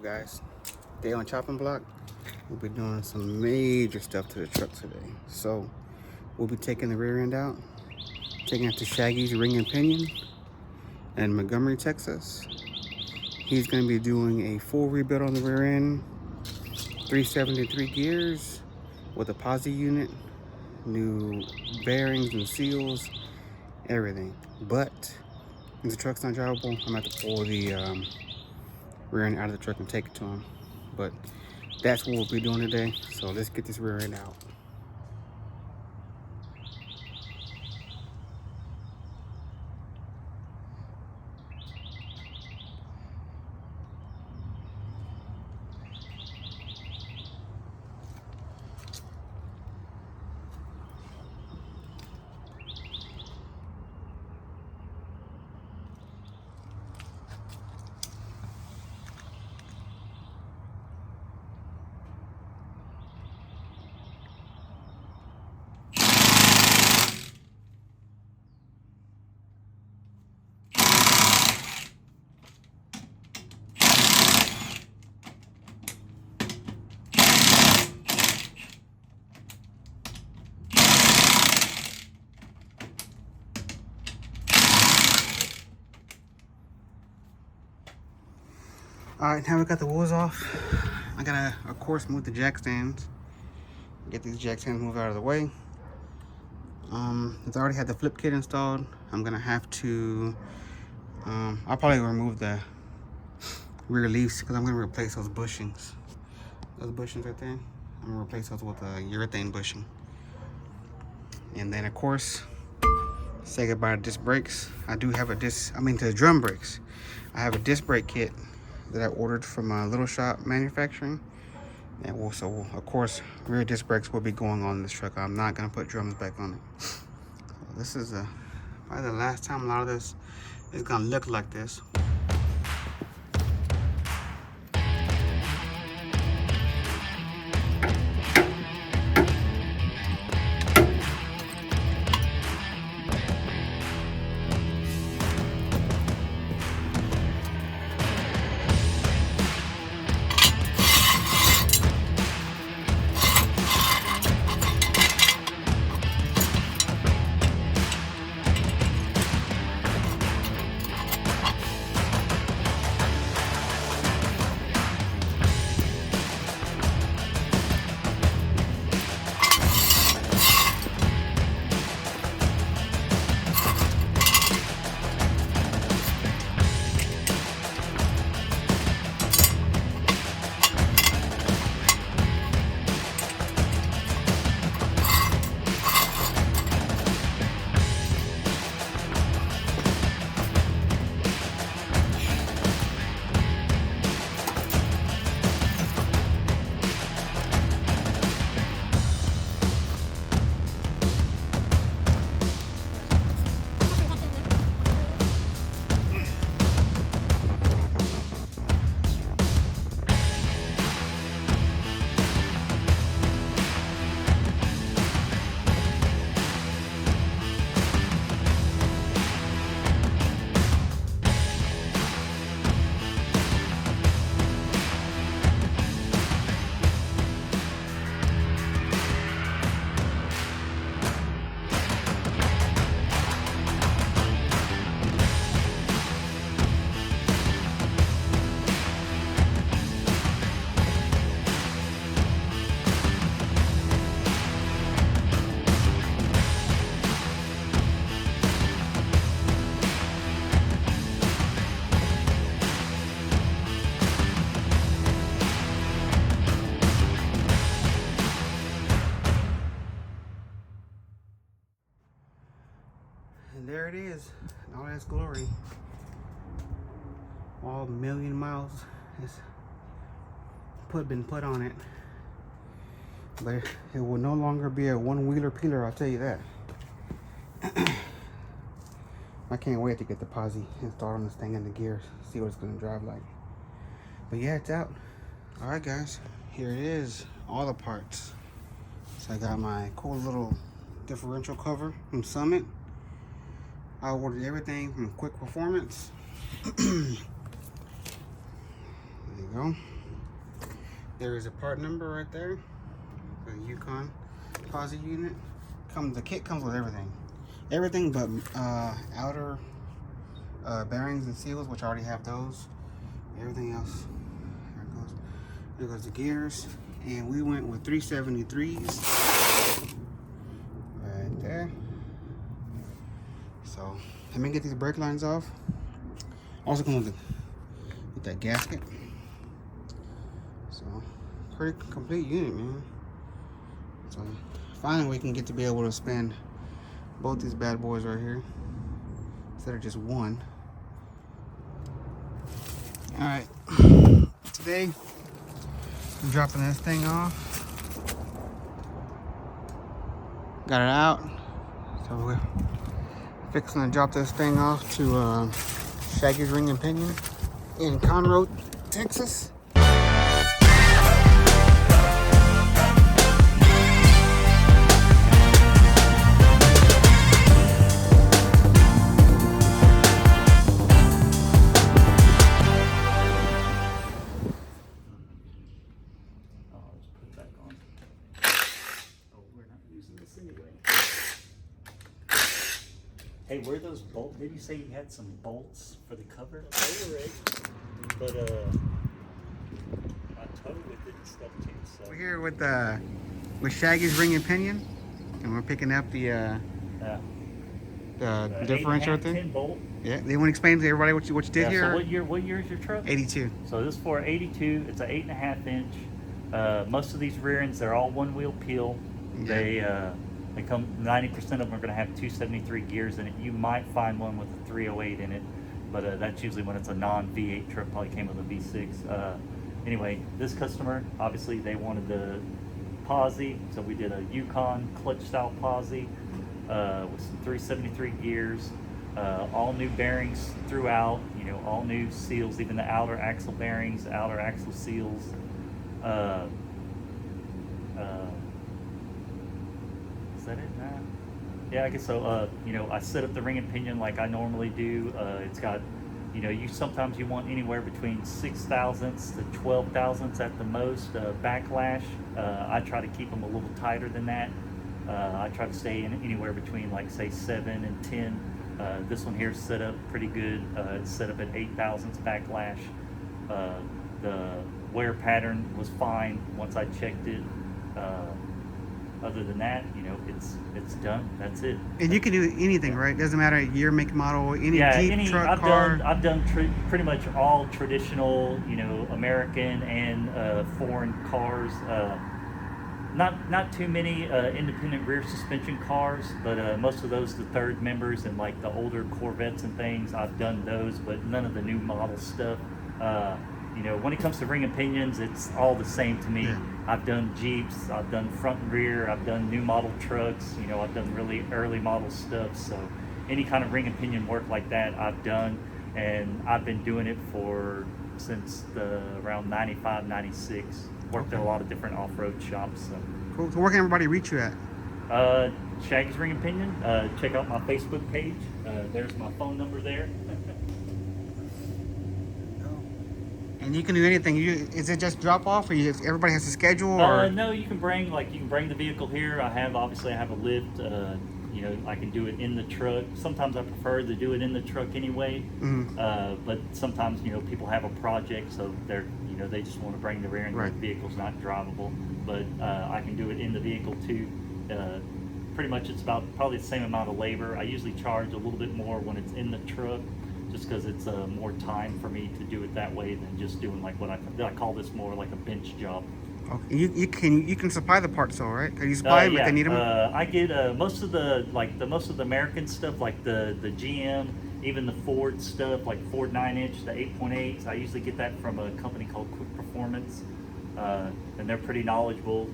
up, guys? Day on chopping block. We'll be doing some major stuff to the truck today. So we'll be taking the rear end out, taking it to Shaggys Ring and Pinion in Montgomery, Texas. He's going to be doing a full rebuild on the rear end, 373 gears with a posi unit, new bearings and seals, everything. But if the truck's not drivable, I'm going to have to pull the rear end out of the truck and take it to him. But that's what we'll be doing today. So let's get this rear end out. All right, now we got the wheels off. I gotta, of course, move the jack stands. Get these jack stands moved out of the way. It's already had the flip kit installed. I'm gonna have to, I'll probably remove the rear leaves because I'm gonna replace those bushings. Those bushings right there, I'm gonna replace those with a urethane bushing. And then, of course, say goodbye to disc brakes. I do have to the drum brakes. I have a disc brake kit that I ordered from a Little Shop Manufacturing. And also, of course, rear disc brakes will be going on this truck. I'm not gonna put drums back on it. So this is probably the last time a lot of this is gonna look like this. And there it is, in all its glory. All million miles has been put on it. But it will no longer be a one-wheeler peeler, I'll tell you that. I can't wait to get the posi installed on this thing and the gears, see what it's gonna drive like. But yeah, it's out. All right, guys, here it is, all the parts. So I got my cool little differential cover from Summit. I ordered everything from Quick Performance. There you go. There is a part number right there. The Yukon posi unit. The kit comes with everything. Everything but outer bearings and seals, which I already have those. Everything else. There it goes. There goes the gears. And we went with 373s. Right there. So let me get these brake lines off. Also comes with that gasket. So pretty complete unit, man. So finally we can get to be able to spin both these bad boys right here instead of just one. All right, today I'm dropping this thing off. Got it out. So we're fixing to drop this thing off to Shaggys Ring and Pinion in Conroe, Texas. Hey, were those bolts? Did you say you had some bolts for the cover? But I towed with it and stuff too. So We're here with Shaggys Ring and Pinion, and we're picking up the differential thing. 10 bolt. Yeah, they want to explain to everybody what you did here. So what year is your truck? 82. So this is for 82. It's an 8.5 inch. Most of these rear ends, they're all one wheel peel. Yeah. They come, 90% of them are going to have 273 gears in it. You might find one with a 308 in it, but that's usually when it's a non-V8 truck. Probably came with a V6. Anyway, this customer, obviously they wanted the posi, so we did a Yukon clutch style posi with some 373 gears, all new bearings throughout, you know, all new seals, even the outer axle bearings, outer axle seals. Is that it? Nah. Yeah, I guess so. You know, I set up the ring and pinion like I normally do. It's got, you know, sometimes you want anywhere between 6 thousandths to 12 thousandths at the most backlash. I try to keep them a little tighter than that. I try to stay in anywhere between like say 7 and 10. This one here is set up pretty good. It's set up at 8 thousandths backlash. The wear pattern was fine once I checked it. Other than that, you know, it's done. That's it. And you can do anything, right? Doesn't matter year, make, model, any Jeep, truck, I've car. I've done pretty much all traditional, you know, American and foreign cars. Not too many independent rear suspension cars, but most of those, the third members and like the older Corvettes and things, I've done those, but none of the new model stuff. You know, when it comes to ring and pinions, it's all the same to me. Yeah. I've done Jeeps, I've done front and rear, I've done new model trucks, you know, I've done really early model stuff. So any kind of ring and pinion work like that, I've done. And I've been doing it since around 95, 96. Worked at a lot of different off-road shops. So. Cool. So where can everybody reach you at? Shaggys Ring and Pinion. Check out my Facebook page. There's my phone number there. And you can do anything. Is it just drop off, or everybody has to schedule? Or? No, you can bring the vehicle here. I have a lift. You know, I can do it in the truck. Sometimes I prefer to do it in the truck anyway. Mm-hmm. But sometimes, you know, people have a project, so they just want to bring the rear end. Right. The vehicle's not drivable, but I can do it in the vehicle too. Pretty much, it's about probably the same amount of labor. I usually charge a little bit more when it's in the truck, just because it's more time for me to do it that way than just doing like what I call this more like a bench job. Okay. You can supply the parts though, right? Can you supply them if they need them? I get most of the American stuff, like the GM, even the Ford stuff, like Ford 9-inch, the 8.8s. I usually get that from a company called Quick Performance, and they're pretty knowledgeable.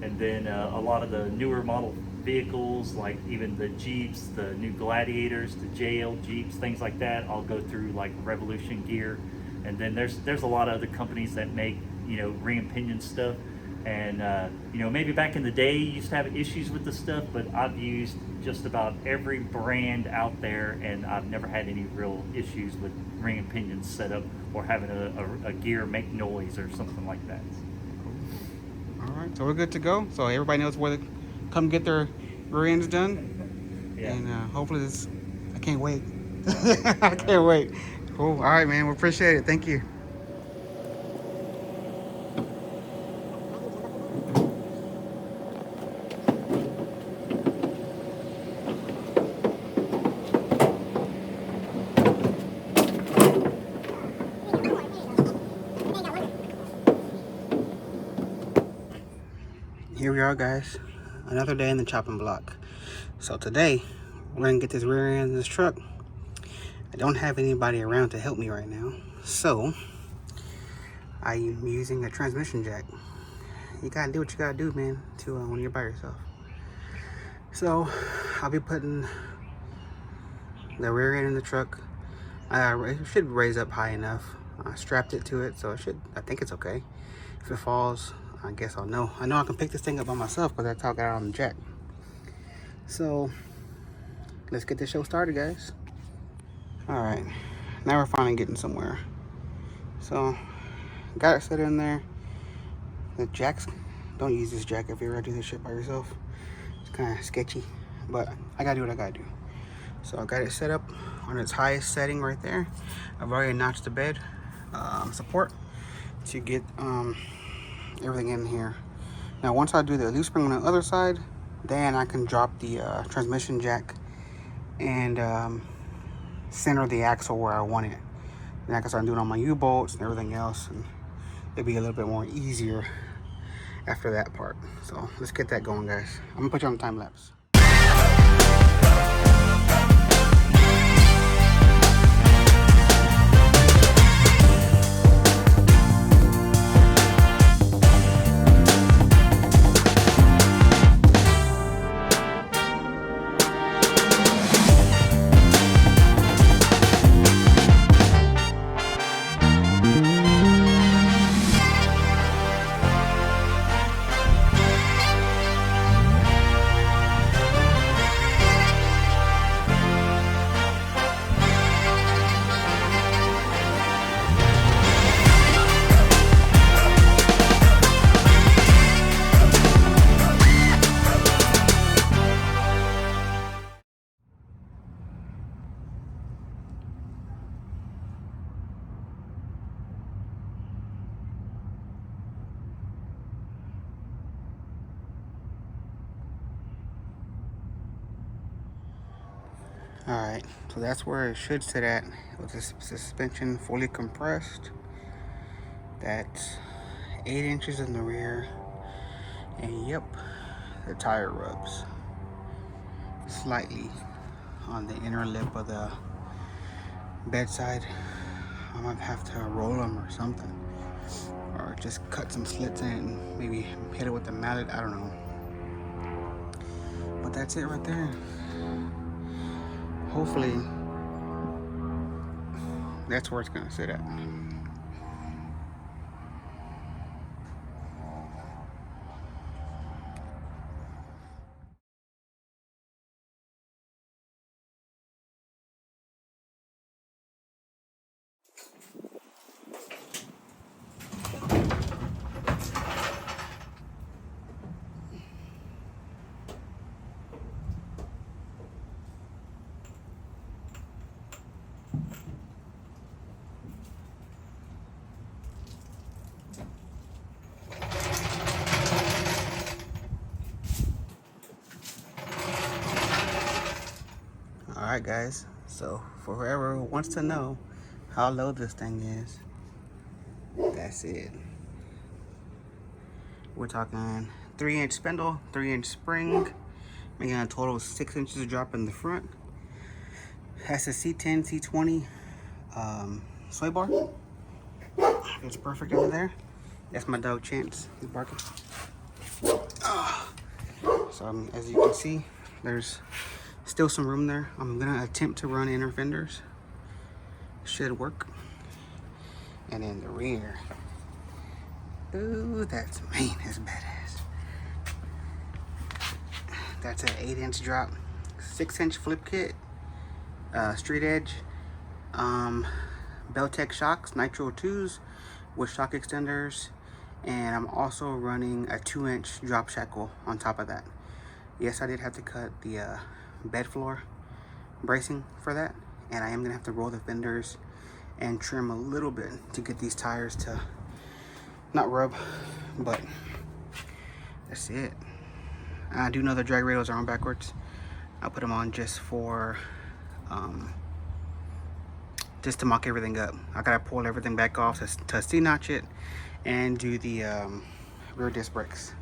And then a lot of the newer model vehicles, like even the Jeeps, the new Gladiators, the JL Jeeps, things like that, I'll go through like Revolution Gear. And then there's a lot of other companies that make, you know, ring and pinion stuff. And you know, maybe back in the day you used to have issues with the stuff, but I've used just about every brand out there, and I've never had any real issues with ring and pinion setup or having a gear make noise or something like that. All right, so we're good to go. So everybody knows where to come get their rear ends done. Yeah. And hopefully this, I can't wait. I can't wait. Cool. All right, man. We appreciate it. Thank you. Here we are, guys. Another day in the chopping block. So today, we're gonna get this rear end of this truck. I don't have anybody around to help me right now, so I'm using a transmission jack. You gotta do what you gotta do, man, to when you're by yourself. So I'll be putting the rear end in the truck. It should raise up high enough. I strapped it to it, so I think it's okay. If it falls, I guess I'll know. I know I can pick this thing up by myself because that's how I got it on the jack. So let's get this show started, guys. All right, now we're finally getting somewhere. So got it set in there. The jacks, don't use this jack if you're ready to do this shit by yourself. It's kind of sketchy, but I gotta do what I gotta do. So I got it set up on its highest setting right there. I've already notched the bed support to get everything in here. Now once I do the loose spring on the other side, then I can drop the transmission jack and center the axle where I want it. Then I can start doing all my U-bolts and everything else, and it'll be a little bit more easier after that part. So let's get that going, guys. I'm gonna put you on time lapse. Alright, so that's where it should sit at with the suspension fully compressed. That's 8 inches in the rear, and yep, the tire rubs slightly on the inner lip of the bedside. I might have to roll them or something, or just cut some slits in it and maybe hit it with the mallet. I don't know, but that's it right there. Hopefully that's where it's gonna sit at. Alright guys, so for whoever wants to know how low this thing is, that's it. We're talking 3-inch spindle, 3-inch spring, making a total of 6 inches drop in the front. That's a C10, C20 sway bar. It's perfect over there. That's my dog Chance, he's barking. So as you can see, there's still some room there. I'm gonna attempt to run inner fenders. Should work. And in the rear, ooh, that's badass. That's an 8-inch drop, 6-inch flip kit, street edge, Beltec shocks, Nitro 2s with shock extenders, And I'm also running a 2-inch drop shackle on top of that. Yes, I did have to cut the bed floor bracing for that, and I am gonna have to roll the fenders and trim a little bit to get these tires to not rub, but that's it. I do know the drag radials are on backwards. I'll put them on just for just to mock everything up. I gotta pull everything back off to C-notch it and do the rear disc brakes.